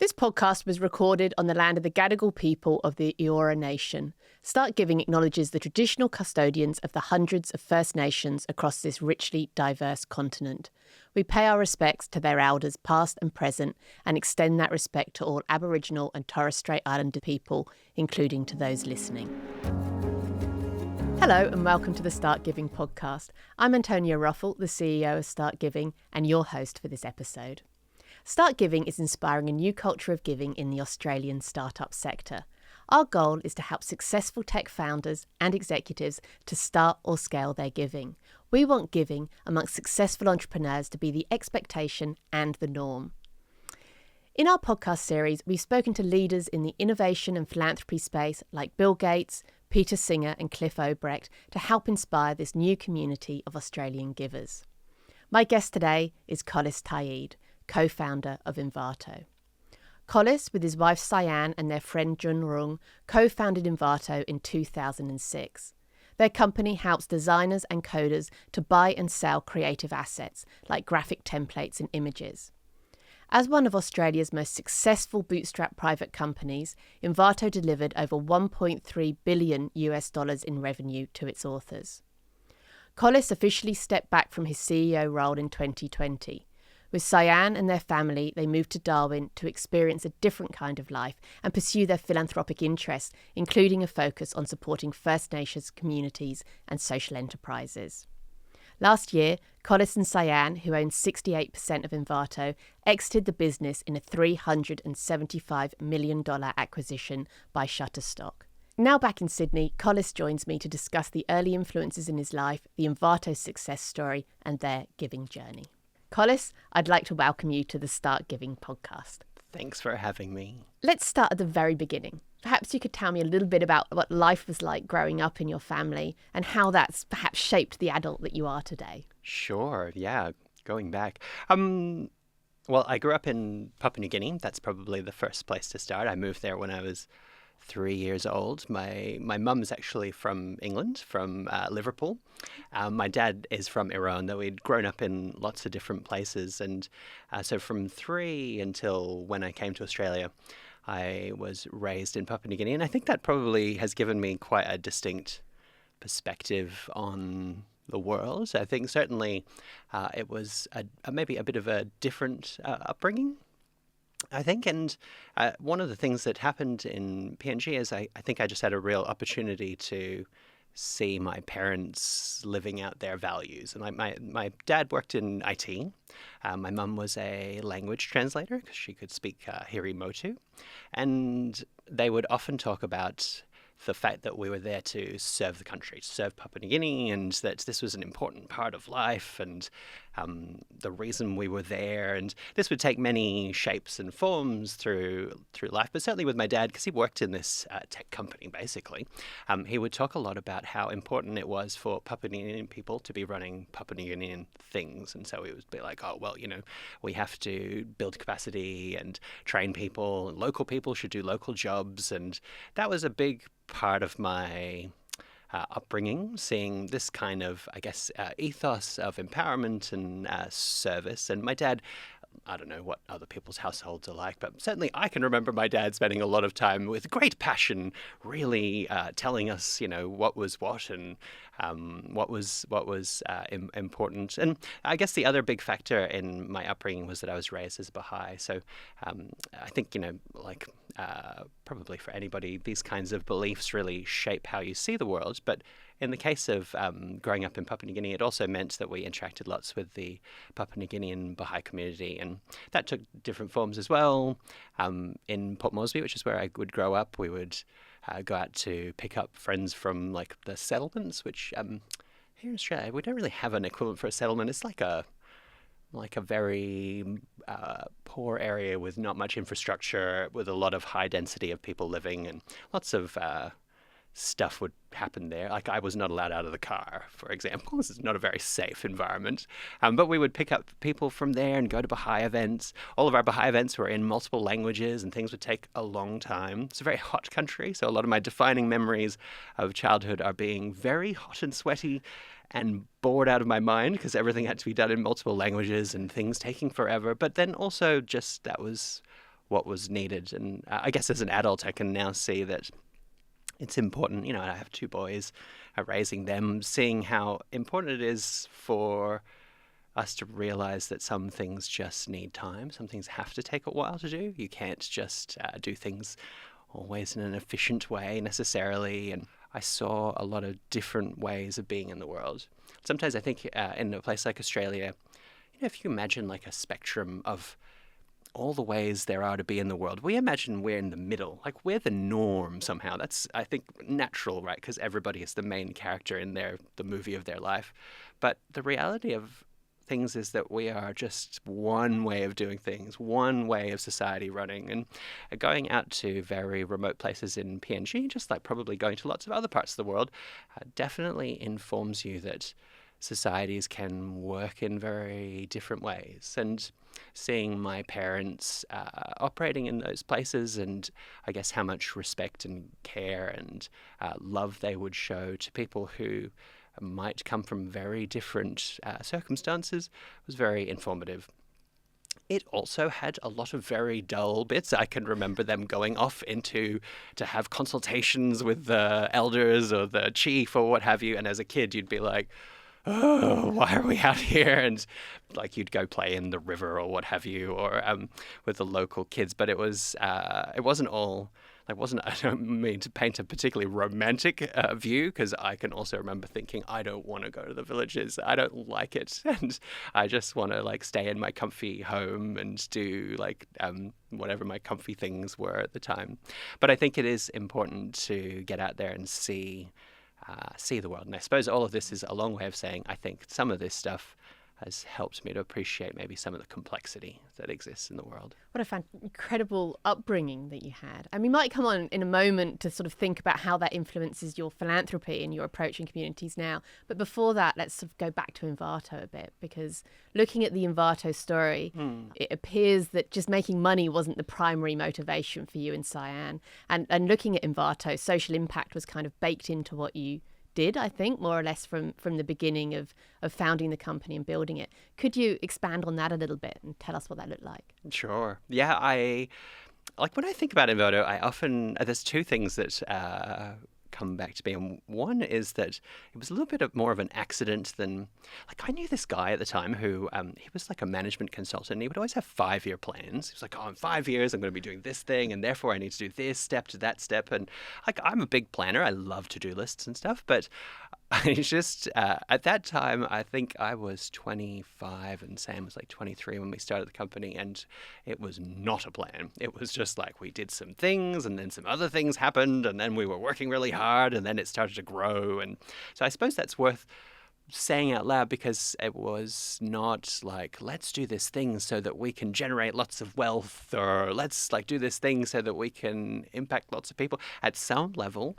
This podcast was recorded on the land of the Gadigal people of the Eora Nation. Start Giving acknowledges the traditional custodians of the hundreds of First Nations across this richly diverse continent. We pay our respects to their elders past and present and extend that respect to all Aboriginal and Torres Strait Islander people, including to those listening. Hello and welcome to the Start Giving podcast. I'm Antonia Ruffell, the CEO of Start Giving, and your host for this episode. Start Giving is inspiring a new culture of giving in the Australian startup sector. Our goal is to help successful tech founders and executives to start or scale their giving. We want giving amongst successful entrepreneurs to be the expectation and the norm. In our podcast series, we've spoken to leaders in the innovation and philanthropy space like Bill Gates, Peter Singer and Cliff Obrecht to help inspire this new community of Australian givers. My guest today is Collis Ta'eed, co-founder of Envato. Collis, with his wife Cyan and their friend Jun Rung, co-founded Envato in 2006. Their company helps designers and coders to buy and sell creative assets like graphic templates and images. As one of Australia's most successful bootstrap private companies, Envato delivered over $1.3 billion in revenue to its authors. Collis officially stepped back from his CEO role in 2020. With Cyan and their family, they moved to Darwin to experience a different kind of life and pursue their philanthropic interests, including a focus on supporting First Nations communities and social enterprises. Last year, Collis and Cyan, who own 68% of Envato, exited the business in a $375 million acquisition by Shutterstock. Now back in Sydney, Collis joins me to discuss the early influences in his life, the Envato success story, and their giving journey. Collis, I'd like to welcome you to the Start Giving podcast. Thanks for having me. Let's start at the very beginning. Perhaps you could tell me a little bit about what life was like growing up in your family and how that's perhaps shaped the adult that you are today. Sure, yeah, going back. Well, I grew up in Papua New Guinea. That's probably the first place to start. I moved there when I was 3 years old. My mum's actually from England, from Liverpool. My dad is from Iran, though he'd grown up in lots of different places. And so from 3 until when I came to Australia, I was raised in Papua New Guinea. And I think that probably has given me quite a distinct perspective on the world. I think certainly it was maybe a bit of a different upbringing, I think. And one of the things that happened in PNG is I think I just had a real opportunity to see my parents living out their values. And my dad worked in IT. My mum was a language translator because she could speak Hirimotu. And they would often talk about the fact that we were there to serve the country, to serve Papua New Guinea, and that this was an important part of life and the reason we were there. And this would take many shapes and forms through life, but certainly with my dad, because he worked in this tech company, basically, he would talk a lot about how important it was for Papua New Guinean people to be running Papua New Guinean things. And so he would be like, oh, well, we have to build capacity and train people, and local people should do local jobs. And that was a big part of my upbringing, seeing this kind of, ethos of empowerment and service. And my dad, I don't know what other people's households are like, but certainly I can remember my dad spending a lot of time with great passion, really telling us, what was what and what was important. And I guess the other big factor in my upbringing was that I was raised as a Baha'i. So I think, probably for anybody, these kinds of beliefs really shape how you see the world. But in the case of growing up in Papua New Guinea, it also meant that we interacted lots with the Papua New Guinean Baha'i community, and that took different forms as well. In Port Moresby, which is where I would grow up, we would go out to pick up friends from like the settlements, which here in Australia we don't really have an equivalent for a settlement. It's like a very poor area with not much infrastructure, with a lot of high density of people living, and lots of stuff would happen there. Like I was not allowed out of the car, for example. This is not a very safe environment. But we would pick up people from there and go to Baha'i events. All of our Baha'i events were in multiple languages and things would take a long time. It's a very hot country, so a lot of my defining memories of childhood are being very hot and sweaty and bored out of my mind because everything had to be done in multiple languages and things taking forever. But then also just that was what was needed. And I guess as an adult, I can now see that it's important. You know, I have 2 boys, raising them, seeing how important it is for us to realize that some things just need time. Some things have to take a while to do. You can't just do things always in an efficient way necessarily. And I saw a lot of different ways of being in the world. Sometimes I think in a place like Australia, you know, if you imagine like a spectrum of all the ways there are to be in the world, we imagine we're in the middle, like we're the norm somehow. That's, I think, natural, right? Because everybody is the main character in the movie of their life. But the reality of things is that we are just one way of doing things, one way of society running. And going out to very remote places in PNG, just like probably going to lots of other parts of the world, definitely informs you that societies can work in very different ways. And seeing my parents operating in those places, and I guess how much respect and care and love they would show to people who might come from very different circumstances, was very informative. It also had a lot of very dull bits. I can remember them going off to have consultations with the elders or the chief or what have you. And as a kid, you'd be like, oh, why are we out here? And like you'd go play in the river or what have you, or with the local kids. But it wasn't all. I don't mean to paint a particularly romantic view, because I can also remember thinking, I don't want to go to the villages. I don't like it. And I just want to like stay in my comfy home and do like whatever my comfy things were at the time. But I think it is important to get out there and see the world. And I suppose all of this is a long way of saying I think some of this stuff has helped me to appreciate maybe some of the complexity that exists in the world. What a incredible upbringing that you had. And we might come on in a moment to sort of think about how that influences your philanthropy and your approach in communities now. But before that, let's sort of go back to Envato a bit, because looking at the Envato story, it appears that just making money wasn't the primary motivation for you in Cyan. And looking at Envato, social impact was kind of baked into what you did, I think, more or less from the beginning of founding the company and building it. Could you expand on that a little bit and tell us what that looked like? Sure. Yeah, when I think about Envato, there's 2 things that come back to me. And one is that it was a little bit more of an accident than, like, I knew this guy at the time who, he was like a management consultant, and he would always have 5-year plans. He was like, in 5 years, I'm going to be doing this thing, and therefore I need to do this step to that step. And like, I'm a big planner. I love to-do lists and stuff, but I just, at that time, I think I was 25 and Sam was like 23 when we started the company, and it was not a plan. It was just like we did some things and then some other things happened, and then we were working really hard, and then it started to grow. And so I suppose that's worth saying out loud, because it was not like, let's do this thing so that we can generate lots of wealth, or let's like do this thing so that we can impact lots of people. At some level,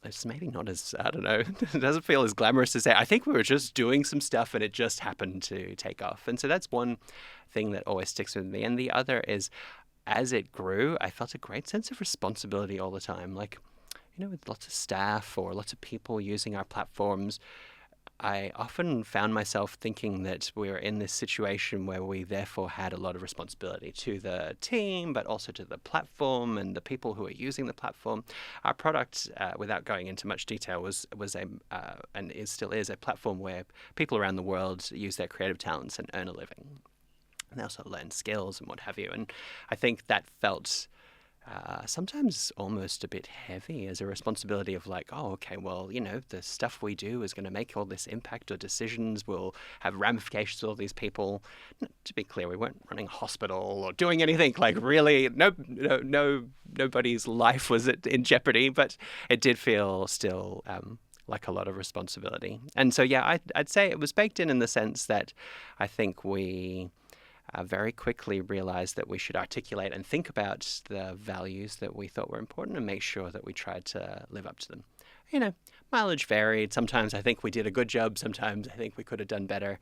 it's maybe not as, I don't know, it doesn't feel as glamorous to say. I think we were just doing some stuff and it just happened to take off. And so that's one thing that always sticks with me. And the other is, as it grew, I felt a great sense of responsibility all the time. Like, you know, with lots of staff or lots of people using our platforms, I often found myself thinking that we were in this situation where we therefore had a lot of responsibility to the team, but also to the platform and the people who are using the platform. Our product, without going into much detail, was still is a platform where people around the world use their creative talents and earn a living. And they also learn skills and what have you. And I think that felt sometimes almost a bit heavy as a responsibility of like, oh, okay, well, you know, the stuff we do is going to make all this impact, or decisions will have ramifications to all these people. To be clear, we weren't running a hospital or doing anything like really, nobody's life was in jeopardy, but it did feel still like a lot of responsibility. And so, yeah, I'd say it was baked in the sense that I think we very quickly realized that we should articulate and think about the values that we thought were important and make sure that we tried to live up to them. You know, mileage varied. Sometimes I think we did a good job. Sometimes I think we could have done better.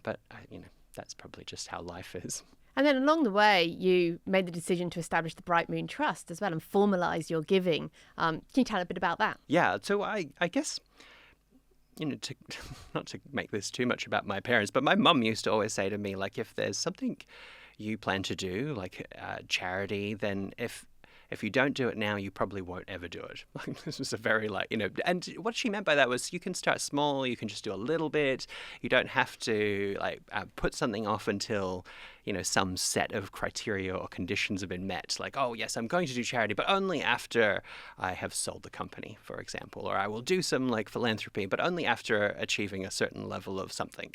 But, you know, that's probably just how life is. And then along the way, you made the decision to establish the Bright Moon Trust as well and formalize your giving. Can you tell a bit about that? Yeah, so I guess, you know, not to make this too much about my parents, but my mum used to always say to me, like, if there's something you plan to do, like charity, then if you don't do it now, you probably won't ever do it. This was a very and what she meant by that was you can start small, you can just do a little bit. You don't have to put something off until, some set of criteria or conditions have been met. Like, oh yes, I'm going to do charity, but only after I have sold the company, for example, or I will do some philanthropy, but only after achieving a certain level of something.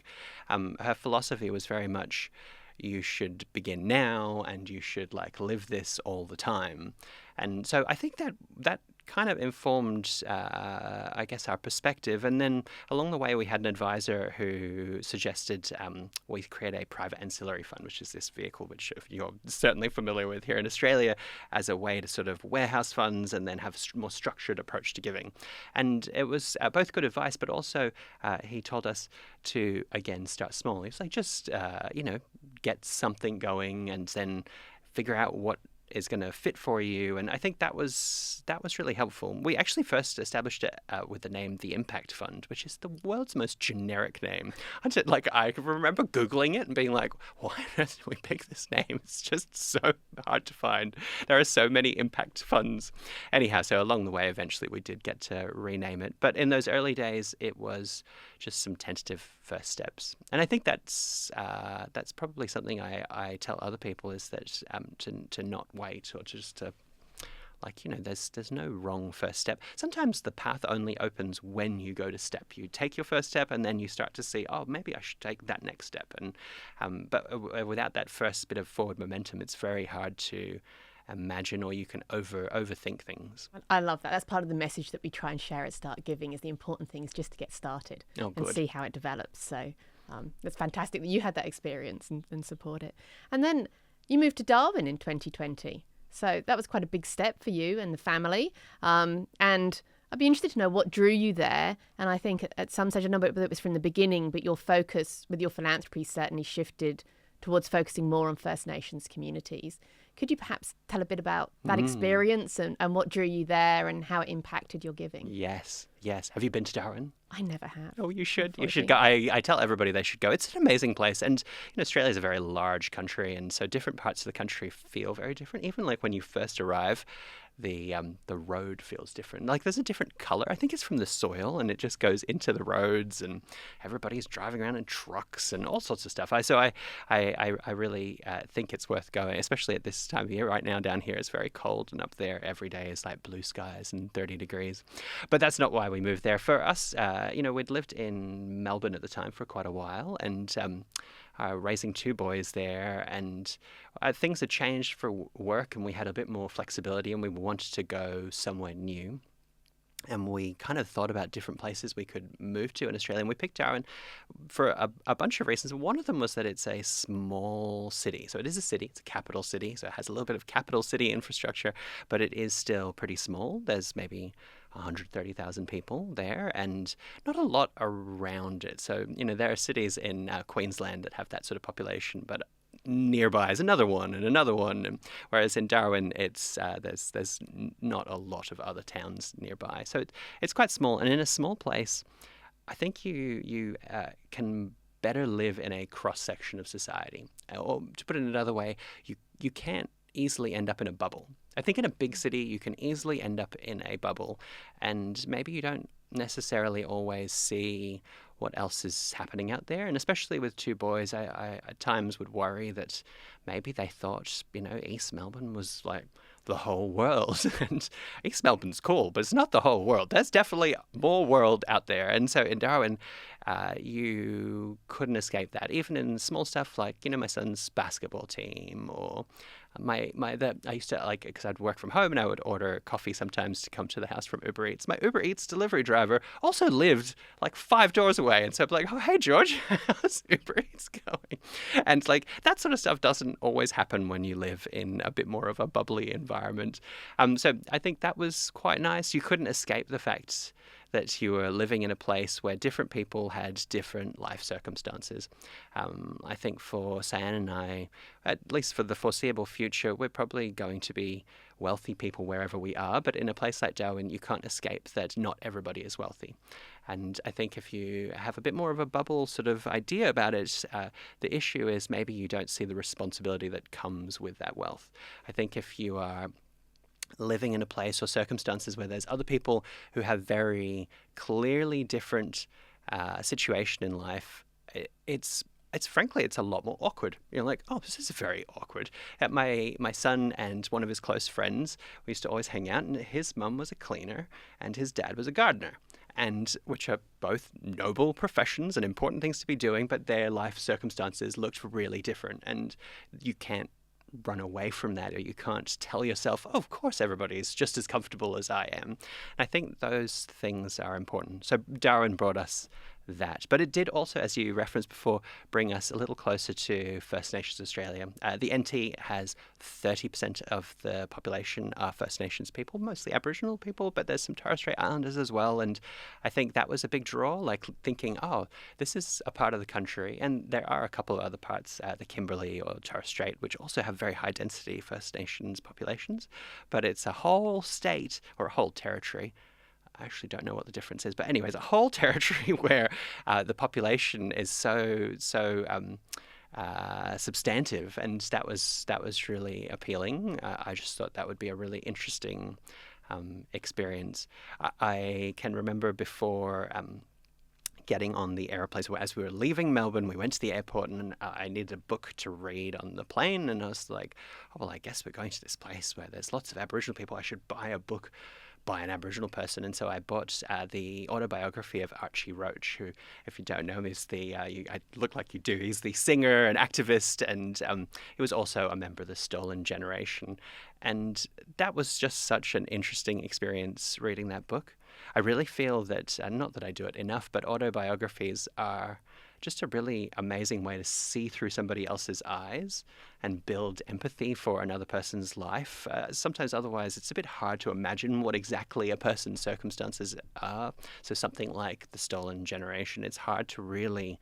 Her philosophy was very much, you should begin now and you should live this all the time. And so I think that kind of informed, I guess, our perspective. And then along the way, we had an advisor who suggested we create a private ancillary fund, which is this vehicle which you're certainly familiar with here in Australia, as a way to sort of warehouse funds and then have a more structured approach to giving. And it was both good advice, but also he told us to, again, start small. He was like, just, get something going and then figure out what is going to fit for you. And I think that was really helpful. We actually first established it with the name The Impact Fund, which is the world's most generic name. I remember Googling it and being like, why on earth did we pick this name? It's just so hard to find. There are so many impact funds. Anyhow, so along the way, eventually we did get to rename it. But in those early days, it was just some tentative first steps. And I think that's probably something I tell other people, is that to not wait, or just to there's no wrong first step. Sometimes the path only opens when you go to step. You take your first step and then you start to see, oh, maybe I should take that next step. And but without that first bit of forward momentum, it's very hard to imagine, or you can overthink things. I love that. That's part of the message that we try and share at Start Giving, is the important thing is just to get started and see how it develops. So that's fantastic that you had that experience and support it. And then you moved to Darwin in 2020. So that was quite a big step for you and the family. And I'd be interested to know what drew you there. And I think at some stage, I know whether it was from the beginning, but your focus with your philanthropy certainly shifted towards focusing more on First Nations communities. Could you perhaps tell a bit about that experience and what drew you there and how it impacted your giving? Yes. Have you been to Darwin? I never have. Oh, you should. You should go. I tell everybody they should go. It's an amazing place. And Australia is a very large country, and so different parts of the country feel very different. Even when you first arrive, the road feels different. There's a different color. I think it's from the soil, and it just goes into the roads, and everybody's driving around in trucks and all sorts of stuff. I really think it's worth going, especially at this time of year. Right now down here it's very cold, and up there every day is blue skies and 30 degrees. But that's not why we moved there. For us, we'd lived in Melbourne at the time for quite a while, and raising two boys there, and things had changed for work, and we had a bit more flexibility, and we wanted to go somewhere new. And we kind of thought about different places we could move to in Australia, and we picked Darwin for a bunch of reasons. One of them was that it's a small city. So it is a city, it's a capital city, so it has a little bit of capital city infrastructure, but it is still pretty small. There's maybe 130,000 people there, and not a lot around it. So, there are cities in Queensland that have that sort of population, but nearby is another one and another one. And whereas in Darwin, it's there's not a lot of other towns nearby. So it's quite small. And in a small place, I think you can better live in a cross-section of society. Or to put it another way, you can't easily end up in a bubble. I think in a big city, you can easily end up in a bubble, and maybe you don't necessarily always see what else is happening out there. And especially with two boys, I at times would worry that maybe they thought, East Melbourne was the whole world. And East Melbourne's cool, but it's not the whole world. There's definitely more world out there. And so in Darwin, you couldn't escape that. Even in small stuff like, my son's basketball team, or I used to because I'd work from home and I would order coffee sometimes to come to the house from Uber Eats. My Uber Eats delivery driver also lived 5 doors away. And so I'd be like, oh, hey, George, how's Uber Eats going? And that sort of stuff doesn't always happen when you live in a bit more of a bubbly environment. So I think that was quite nice. You couldn't escape the fact that you were living in a place where different people had different life circumstances. I think for Sayan and I, at least for the foreseeable future, we're probably going to be wealthy people wherever we are, but in a place like Darwin, you can't escape that not everybody is wealthy. And I think if you have a bit more of a bubble sort of idea about it, the issue is maybe you don't see the responsibility that comes with that wealth. I think if you are living in a place or circumstances where there's other people who have very clearly different situation in life, it's frankly, it's a lot more awkward. You're like, oh, this is very awkward. My son and one of his close friends, we used to always hang out, and his mum was a cleaner and his dad was a gardener, and which are both noble professions and important things to be doing, but their life circumstances looked really different, and you can't run away from that, or you can't tell yourself, oh, of course everybody's just as comfortable as I am. And I think those things are important. So Darwin brought us that. But it did also, as you referenced before, bring us a little closer to First Nations Australia. The NT has 30% of the population are First Nations people, mostly Aboriginal people, but there's some Torres Strait Islanders as well. And I think that was a big draw, like thinking, oh, this is a part of the country. And there are a couple of other parts, the Kimberley or Torres Strait, which also have very high density First Nations populations. But it's a whole state or a whole territory. I actually don't know what the difference is, but anyways, a whole territory where the population is so substantive, and that was really appealing. I just thought that would be a really interesting experience. I can remember before getting on the airplane, so as we were leaving Melbourne, we went to the airport, and I needed a book to read on the plane, and I was like, oh, well, I guess we're going to this place where there's lots of Aboriginal people. I should buy a book by an Aboriginal person. And so I bought the autobiography of Archie Roach, who, if you don't know him, is I look like you do, he's the singer and activist, and he was also a member of the Stolen Generation. And that was just such an interesting experience reading that book. I really feel that, not that I do it enough, but autobiographies are just a really amazing way to see through somebody else's eyes and build empathy for another person's life. Sometimes otherwise it's a bit hard to imagine what exactly a person's circumstances are. So something like The Stolen Generation, it's hard to really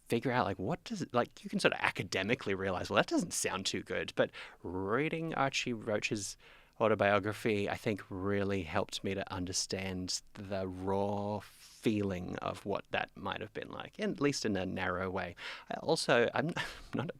figure out, like, what does it, like, you can sort of academically realize, well, that doesn't sound too good. But reading Archie Roach's autobiography, I think, really helped me to understand the raw feeling of what that might have been like, at least in a narrow way. I'm not,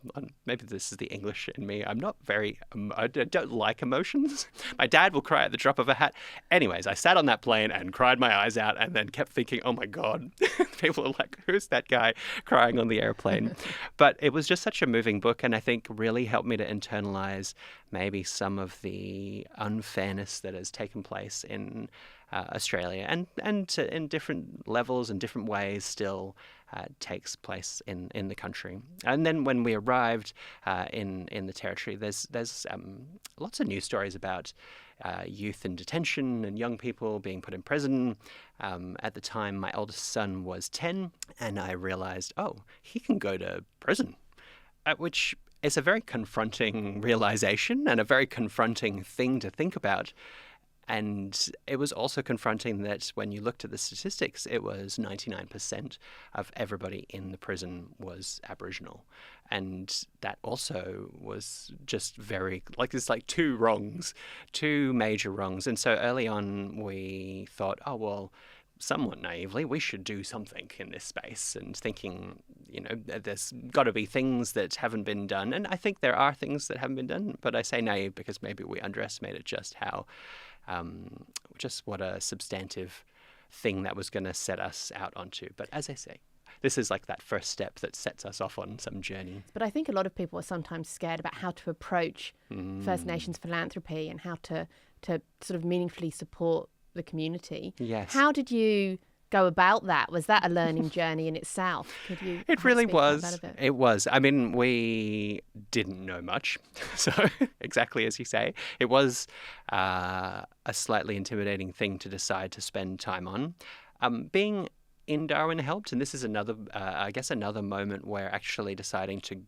maybe this is the English in me, I'm not very, I don't like emotions. My dad will cry at the drop of a hat. Anyways, I sat on that plane and cried my eyes out, and then kept thinking, oh my God, people are like, who's that guy crying on the airplane? But it was just such a moving book, and I think really helped me to internalize maybe some of the unfairness that has taken place in Australia, and in different levels and different ways still takes place in the country. And then when we arrived in the territory, there's lots of news stories about youth in detention and young people being put in prison. At the time, my oldest son was 10, and I realized, oh, he can go to prison, which is a very confronting realization and a very confronting thing to think about. And it was also confronting that when you looked at the statistics, it was 99% of everybody in the prison was Aboriginal. And that also was just very, like, there's like two major wrongs. And so early on we thought, oh, well, somewhat naively, we should do something in this space, and thinking, there's got to be things that haven't been done. And I think there are things that haven't been done, but I say naive because maybe we underestimated just how what a substantive thing that was going to set us out onto. But as I say, this is like that first step that sets us off on some journey. But I think a lot of people are sometimes scared about how to approach First Nations philanthropy and how to sort of meaningfully support the community. Yes. How did you go about that? Was that a learning journey in itself? Could you? It really was. It was. I mean, we didn't know much. So exactly as you say, it was a slightly intimidating thing to decide to spend time on. Being in Darwin helped. And this is another moment where actually deciding to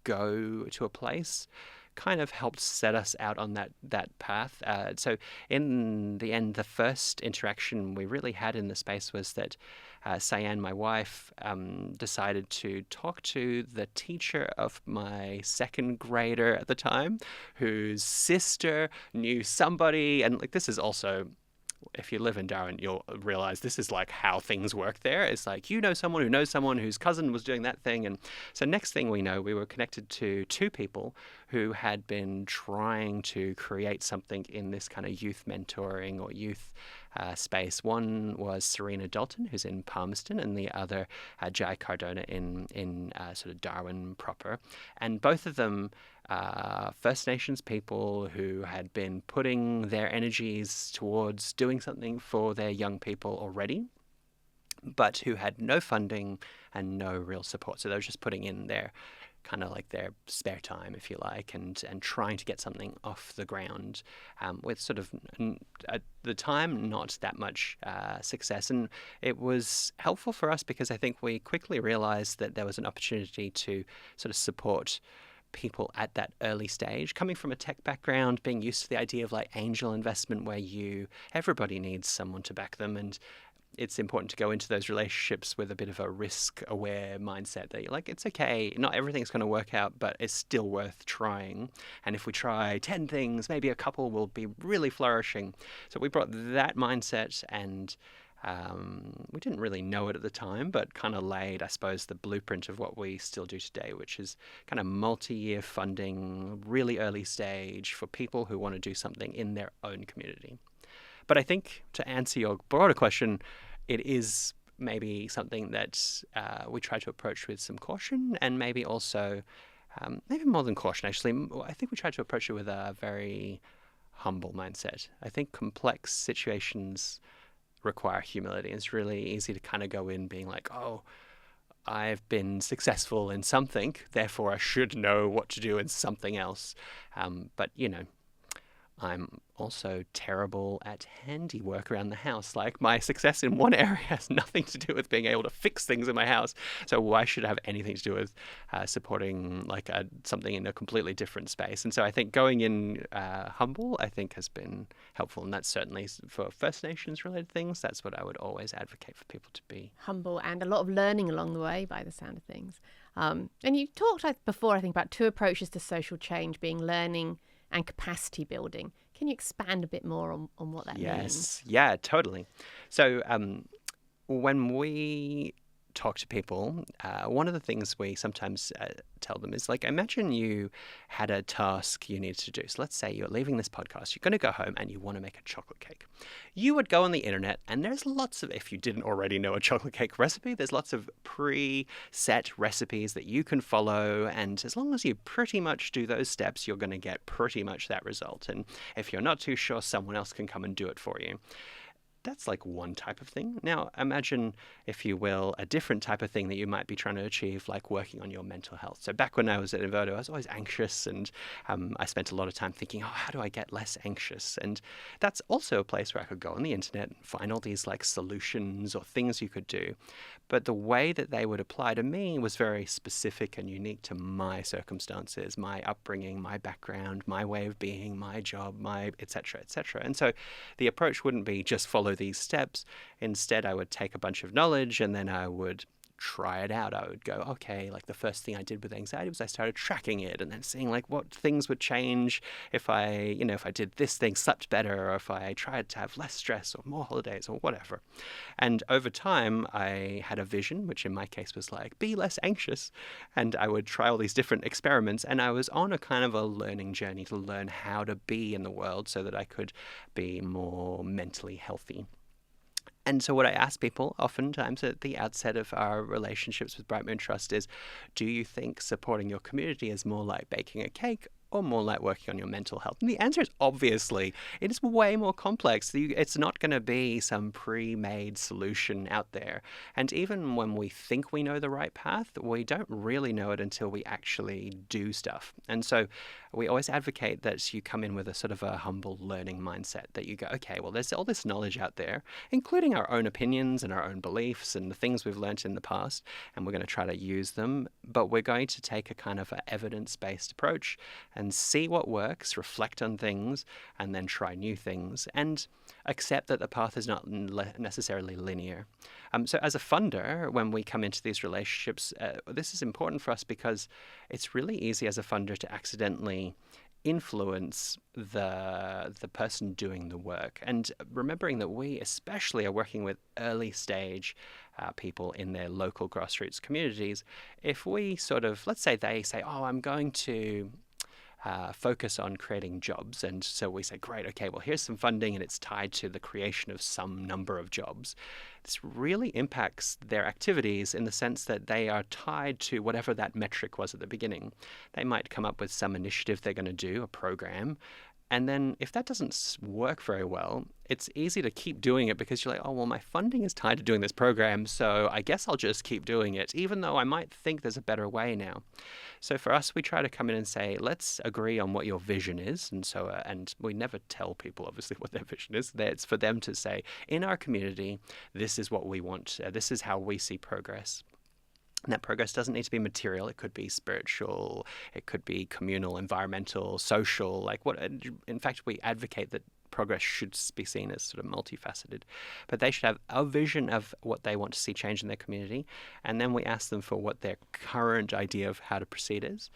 go to a place kind of helped set us out on that path. So in the end, the first interaction we really had in the space was that Cyan, my wife, decided to talk to the teacher of my second grader at the time, whose sister knew somebody. And like, this is also, if you live in Darwin, you'll realize this is like how things work there. It's like, you know someone who knows someone whose cousin was doing that thing. And so next thing we know, we were connected to two people who had been trying to create something in this kind of youth mentoring or youth space. One was Serena Dalton, who's in Palmerston, and the other Jai Cardona in sort of Darwin proper. And both of them First Nations people who had been putting their energies towards doing something for their young people already, but who had no funding and no real support. So they were just putting in their kind of like their spare time, if you like, and trying to get something off the ground with sort of, at the time, not that much success. And it was helpful for us because I think we quickly realized that there was an opportunity to sort of support people at that early stage, coming from a tech background, being used to the idea of like angel investment where everybody needs someone to back them, and it's important to go into those relationships with a bit of a risk-aware mindset that you're like, it's okay, not everything's going to work out, but it's still worth trying. And if we try 10 things, maybe a couple will be really flourishing. So we brought that mindset, and we didn't really know it at the time, but kind of laid, I suppose, the blueprint of what we still do today, which is kind of multi-year funding, really early stage for people who want to do something in their own community. But I think to answer your broader question, it is maybe something that we try to approach with some caution, and maybe also, maybe more than caution, actually. I think we try to approach it with a very humble mindset. I think complex situations require humility. It's really easy to kind of go in being like, oh, I've been successful in something, therefore I should know what to do in something else. But, you know, I'm also terrible at handiwork around the house. Like, my success in one area has nothing to do with being able to fix things in my house. So why should it have anything to do with supporting like something in a completely different space? And so I think going in humble, I think, has been helpful. And that's certainly for First Nations related things. That's what I would always advocate for people to be. Humble, and a lot of learning along the way, by the sound of things. And you talked before, I think, about two approaches to social change, being learning and capacity building. Can you expand a bit more on what that means? Yeah, totally. So when we talk to people, one of the things we sometimes tell them is like, imagine you had a task you needed to do. So let's say you're leaving this podcast, you're going to go home and you want to make a chocolate cake. You would go on the internet, and there's lots of, if you didn't already know a chocolate cake recipe, there's lots of pre-set recipes that you can follow. And as long as you pretty much do those steps, you're going to get pretty much that result. And if you're not too sure, someone else can come and do it for you. That's like one type of thing. Now, imagine, if you will, a different type of thing that you might be trying to achieve, like working on your mental health. So back when I was at Envato, I was always anxious, and I spent a lot of time thinking, oh, how do I get less anxious? And that's also a place where I could go on the internet and find all these like solutions or things you could do. But the way that they would apply to me was very specific and unique to my circumstances, my upbringing, my background, my way of being, my job, my et cetera, et cetera. And so the approach wouldn't be just follow these steps. Instead, I would take a bunch of knowledge and then I would try it out. I would go, okay, like the first thing I did with anxiety was I started tracking it and then seeing like what things would change if I did this thing, slept better, or if I tried to have less stress or more holidays or whatever. And over time, I had a vision, which in my case was like, be less anxious. And I would try all these different experiments, and I was on a kind of a learning journey to learn how to be in the world so that I could be more mentally healthy. And so what I ask people oftentimes at the outset of our relationships with Bright Moon Trust is, do you think supporting your community is more like baking a cake or more like working on your mental health? And the answer is obviously, it is way more complex. It's not going to be some pre-made solution out there. And even when we think we know the right path, we don't really know it until we actually do stuff. And so we always advocate that you come in with a sort of a humble learning mindset, that you go, okay, well, there's all this knowledge out there, including our own opinions and our own beliefs and the things we've learned in the past, and we're going to try to use them, but we're going to take a kind of an evidence-based approach. And and see what works, reflect on things, and then try new things, and accept that the path is not necessarily linear. So as a funder, when we come into these relationships, this is important for us because it's really easy as a funder to accidentally influence the person doing the work. And remembering that we especially are working with early stage people in their local grassroots communities, if we sort of, let's say they say, oh, I'm going to focus on creating jobs. And so we say, great, okay, well, here's some funding and it's tied to the creation of some number of jobs. This really impacts their activities in the sense that they are tied to whatever that metric was at the beginning. They might come up with some initiative they're going to do, a program. And then if that doesn't work very well, it's easy to keep doing it because you're like, oh, well, my funding is tied to doing this program, so I guess I'll just keep doing it, even though I might think there's a better way now. So for us, we try to come in and say, let's agree on what your vision is. And so, and we never tell people, obviously, what their vision is. It's for them to say, in our community, this is what we want. This is how we see progress. And that progress doesn't need to be material. It could be spiritual, it could be communal, environmental, social. Like what? In fact, we advocate that progress should be seen as sort of multifaceted. But they should have a vision of what they want to see change in their community. And then we ask them for what their current idea of how to proceed is,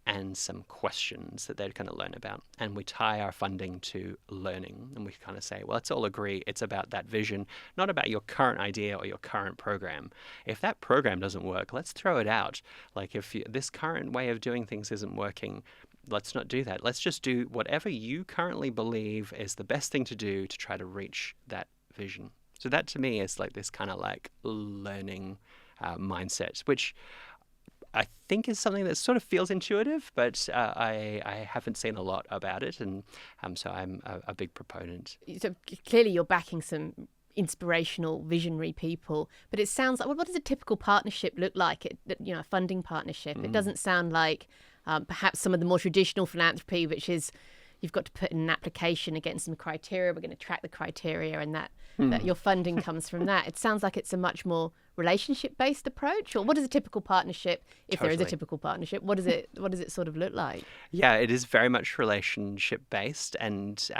and some questions that they're going to learn about. And we tie our funding to learning. And we kind of say, well, let's all agree it's about that vision, not about your current idea or your current program. If that program doesn't work, let's throw it out. Like if this current way of doing things isn't working, let's not do that. Let's just do whatever you currently believe is the best thing to do to try to reach that vision. So that to me is like this kind of like learning mindset, which I think is something that sort of feels intuitive, but I haven't seen a lot about it, and so I'm a big proponent. So clearly you're backing some inspirational, visionary people, but it sounds like, well, what does a typical partnership look like? A funding partnership. It doesn't sound like perhaps some of the more traditional philanthropy, which is you've got to put in an application against some criteria. We're going to track the criteria, and that your funding comes from that. It sounds like it's a much more relationship-based approach. Or what is a typical partnership, if there is a typical partnership? What does it sort of look like? Yeah, it is very much relationship-based, and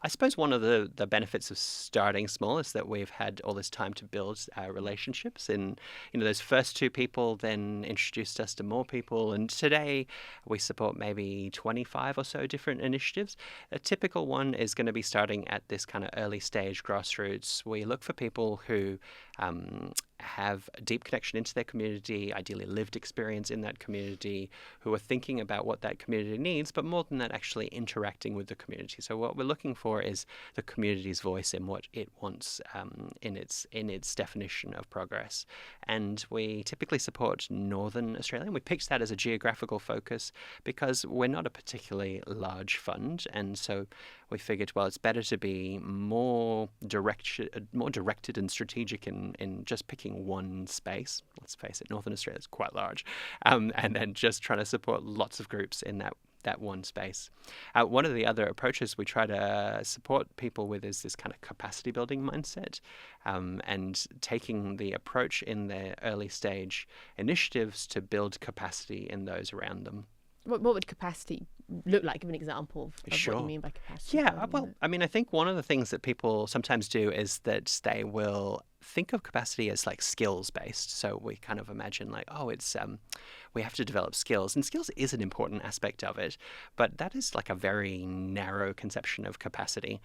I suppose one of the benefits of starting small is that we've had all this time to build relationships, and those first two people then introduced us to more people, and today we support maybe 25 or so different initiatives. A typical one is going to be starting at this kind of early stage grassroots. We look for people who have a deep connection into their community, ideally lived experience in that community, who are thinking about what that community needs, but more than that, actually interacting with the community. So what we're looking for is the community's voice in what it wants in its definition of progress. And we typically support Northern Australia. We picked that as a geographical focus because we're not a particularly large fund, and so we figured, well, it's better to be more directed and strategic in just picking one space. Let's face it, Northern Australia is quite large, and then just trying to support lots of groups in that one space. One of the other approaches we try to support people with is this kind of capacity building mindset, and taking the approach in their early stage initiatives to build capacity in those around them. What would capacity look like? Give an example of Sure. what you mean by capacity. Yeah, well, I mean, I think one of the things that people sometimes do is that they will think of capacity as like skills based. So we kind of imagine like, oh, it's we have to develop skills, and skills is an important aspect of it, but that is like a very narrow conception of capacity.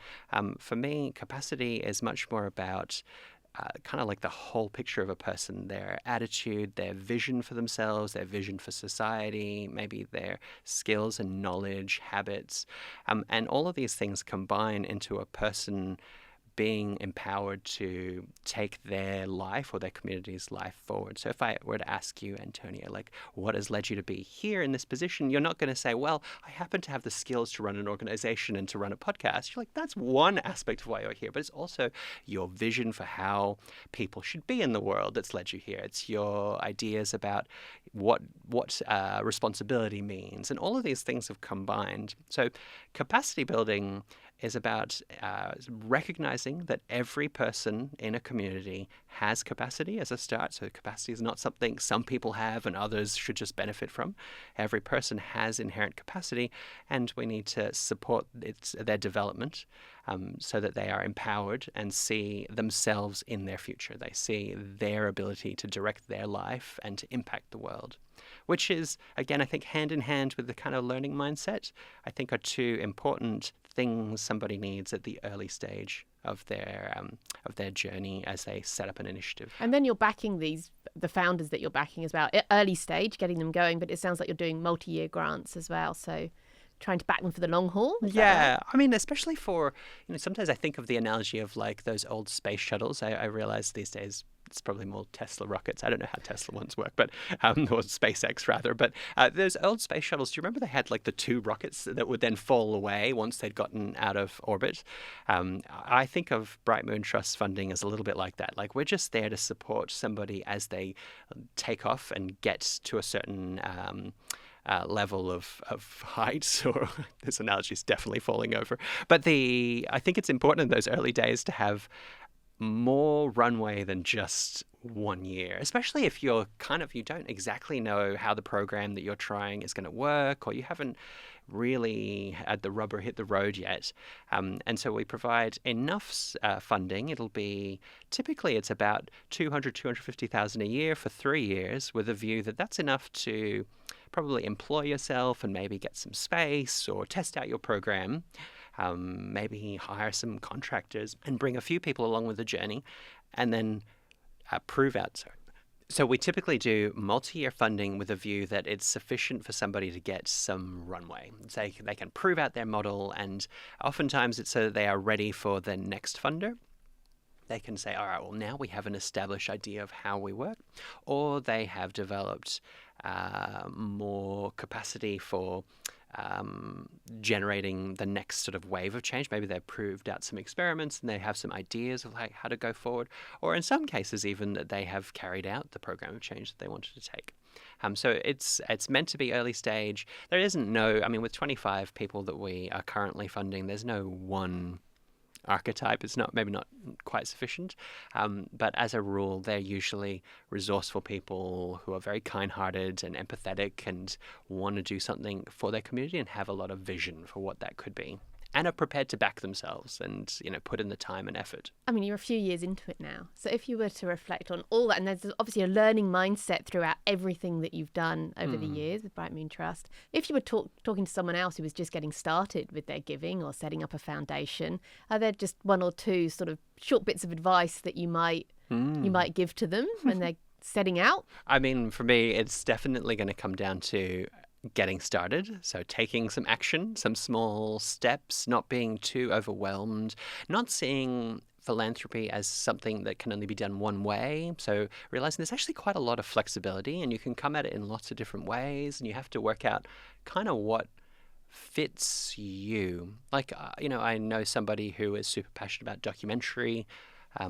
For me, capacity is much more about kind of like the whole picture of a person, their attitude, their vision for themselves, their vision for society, maybe their skills and knowledge, habits, and all of these things combine into a person being empowered to take their life or their community's life forward. So if I were to ask you, Antonia, like, what has led you to be here in this position? You're not going to say, well, I happen to have the skills to run an organization and to run a podcast. You're like, that's one aspect of why you're here, but it's also your vision for how people should be in the world that's led you here. It's your ideas about what responsibility means, and all of these things have combined. So capacity building is about recognizing that every person in a community has capacity as a start. So capacity is not something some people have and others should just benefit from. Every person has inherent capacity, and we need to support their development so that they are empowered and see themselves in their future. They see their ability to direct their life and to impact the world, which is, again, I think hand in hand with the kind of learning mindset, I think are two important things somebody needs at the early stage of their journey as they set up an initiative. And then you're backing the founders that you're backing as well, at early stage, getting them going, but it sounds like you're doing multi-year grants as well, so trying to back them for the long haul. Is that right? I mean, especially for, sometimes I think of the analogy of like those old space shuttles. I realize these days it's probably more Tesla rockets. I don't know how Tesla ones work, but or SpaceX rather. But those old space shuttles, do you remember they had like the two rockets that would then fall away once they'd gotten out of orbit? I think of Bright Moon Trust funding as a little bit like that. Like we're just there to support somebody as they take off and get to a certain level of height, or this analogy is definitely falling over. But I think it's important in those early days to have more runway than just 1 year, especially if you don't exactly know how the program that you're trying is going to work, or you haven't really had the rubber hit the road yet. And so we provide enough funding. It'll be, typically it's about $250,000 a year for 3 years, with a view that that's enough to probably employ yourself and maybe get some space or test out your program. Maybe hire some contractors and bring a few people along with the journey, and then prove out. So we typically do multi-year funding with a view that it's sufficient for somebody to get some runway. So they can prove out their model, and oftentimes it's so that they are ready for the next funder. They can say, all right, well, now we have an established idea of how we work, or they have developed more capacity for generating the next sort of wave of change. Maybe they've proved out some experiments and they have some ideas of like how to go forward, or in some cases even that they have carried out the program of change that they wanted to take. So it's meant to be early stage. There isn't with 25 people that we are currently funding, there's no one archetype. It's maybe not quite sufficient, but as a rule, they're usually resourceful people who are very kind-hearted and empathetic and want to do something for their community and have a lot of vision for what that could be, and are prepared to back themselves and put in the time and effort. I mean, you're a few years into it now, so if you were to reflect on all that, and there's obviously a learning mindset throughout everything that you've done over the years with Bright Moon Trust. If you were talking to someone else who was just getting started with their giving or setting up a foundation, are there just one or two sort of short bits of advice that you might give to them when they're setting out? I mean, for me, it's definitely going to come down to getting started. So taking some action, some small steps, not being too overwhelmed, not seeing philanthropy as something that can only be done one way. So realizing there's actually quite a lot of flexibility and you can come at it in lots of different ways, and you have to work out kind of what fits you. Like, I know somebody who is super passionate about documentary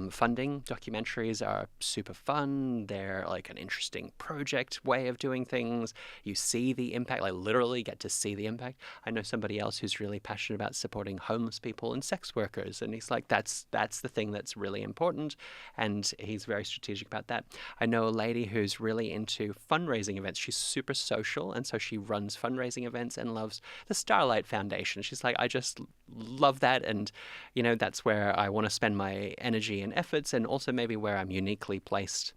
funding. Documentaries are super fun. They're like an interesting project way of doing things. You see the impact, like literally get to see the impact. I know somebody else who's really passionate about supporting homeless people and sex workers, and he's like, that's the thing that's really important, and he's very strategic about that. I know a lady who's really into fundraising events. She's super social, and so she runs fundraising events and loves the Starlight Foundation. She's like, I just love that, and that's where I want to spend my energy and efforts, and also maybe where I'm uniquely placed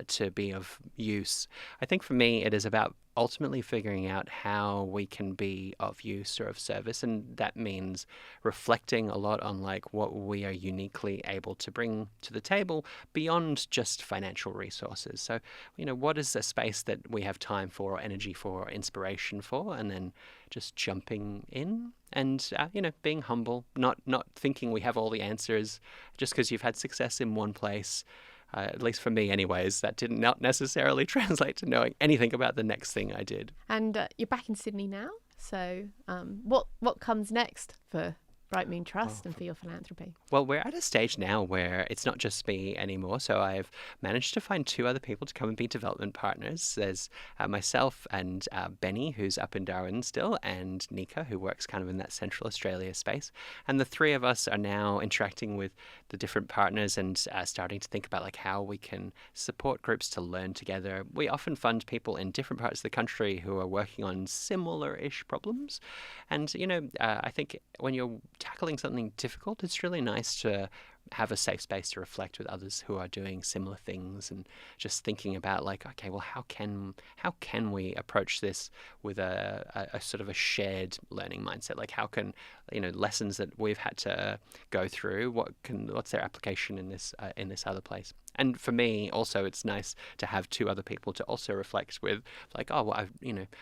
to be of use. I think for me, it is about ultimately figuring out how we can be of use or of service, and that means reflecting a lot on like what we are uniquely able to bring to the table beyond just financial resources. So, what is a space that we have time for, or energy for, or inspiration for, and then just jumping in and being humble, not thinking we have all the answers just because you've had success in one place. At least for me anyways, that did not necessarily translate to knowing anything about the next thing I did. And you're back in Sydney now, so what comes next for Bright Moon Trust and for your philanthropy? Well, we're at a stage now where it's not just me anymore. So I've managed to find 2 other people to come and be development partners. There's myself and Benny, who's up in Darwin still, and Nika, who works kind of in that Central Australia space. And the 3 of us are now interacting with the different partners and starting to think about like how we can support groups to learn together. We often fund people in different parts of the country who are working on similar-ish problems. And, I think when you're tackling something difficult, it's really nice to have a safe space to reflect with others who are doing similar things and just thinking about like, okay, well, how can we approach this with a sort of a shared learning mindset? Like how can, lessons that we've had to go through, what's their application in this other place? And for me, also, it's nice to have 2 other people to also reflect with, like, oh, well,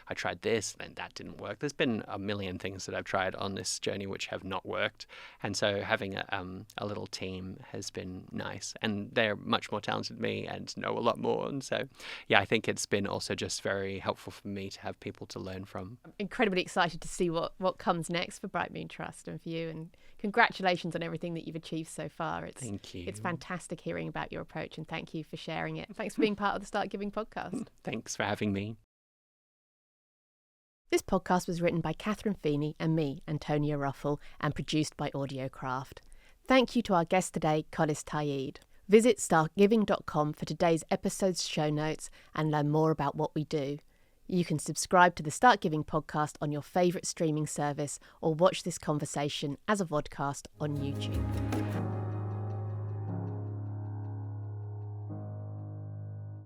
I tried this, and that didn't work. There's been a million things that I've tried on this journey which have not worked, and so having a little team has been nice. And they're much more talented than me and know a lot more. And so, yeah, I think it's been also just very helpful for me to have people to learn from. I'm incredibly excited to see what comes next for Bright Moon Trust and for you. And congratulations on everything that you've achieved so far. Thank you. It's fantastic hearing about your approach, and thank you for sharing it. Thanks for being part of the Start Giving podcast. Thanks for having me. This podcast was written by Catherine Feeney and me, Antonia Ruffell, and produced by Audiocraft. Thank you to our guest today, Collis Ta'eed. Visit startgiving.com for today's episode's show notes and learn more about what we do. You can subscribe to the Start Giving podcast on your favourite streaming service or watch this conversation as a vodcast on YouTube.